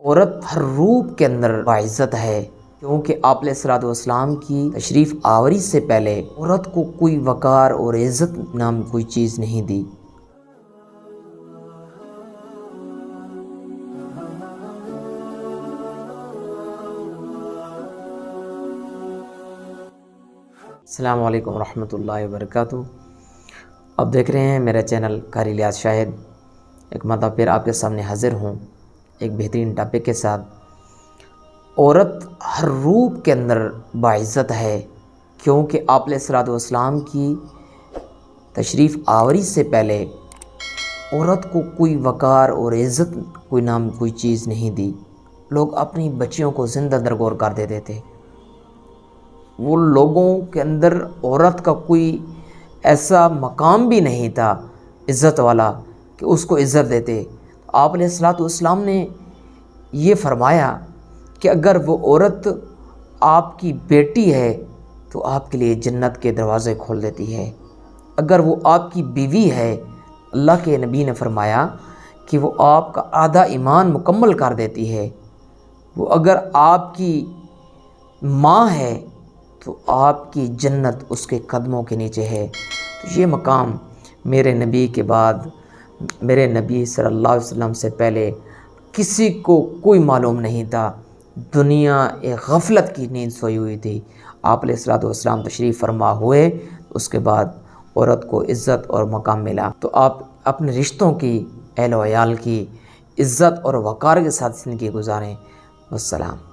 औरत हर रूप के अंदर बाइज़्ज़त है, क्योंकि आप अलैहिस्सलाम की तशरीफ़ आवरी से पहले औरत को कोई वक़ार और इज़्ज़त नाम कोई चीज़ नहीं दी। अस्सलामु अलैकुम रहमतुल्लाहि व बरकातुहू। आप देख रहे हैं मेरा चैनल कारी इलियास शाहिद। एक मरतबा फिर आपके सामने हाज़िर हूँ एक बेहतरीन टॉपिक के साथ। औरत हर रूप के अंदर बाइज़्ज़त है, क्योंकि आप अलैहिस्सलाम की तशरीफ़ आवरी से पहले औरत को कोई वक़ार और इज़्ज़त कोई नाम कोई चीज़ नहीं दी। लोग अपनी बच्चियों को ज़िंदा दरगोर कर देते थे। वो लोगों के अंदर औरत का कोई ऐसा मकाम भी नहीं था इज़्ज़त वाला कि उसको इज़्ज़त देते। आप अलैहिस्सलाम ने ये फ़रमाया कि अगर वो औरत आपकी बेटी है तो आपके लिए जन्नत के दरवाज़े खोल देती है। अगर वो आपकी बीवी है, अल्लाह के नबी ने फ़रमाया कि वो आपका आधा ईमान मुकम्मल कर देती है। वो अगर आपकी माँ है तो आपकी जन्नत उसके कदमों के नीचे है। तो ये मकाम मेरे नबी के बाद, मेरे नबी सल्लल्लाहु अलैहि वसल्लम से पहले किसी को कोई मालूम नहीं था। दुनिया एक गफलत की नींद सोई हुई थी। आप अलैहिस्सलाम तशरीफ़ फरमा हुए, उसके बाद औरत को इज़्ज़त और मकाम मिला। तो आप अपने रिश्तों की, अहल व अयाल की इज़्ज़त और वक़ार के साथ ज़िंदगी गुजारें। वस्सलाम।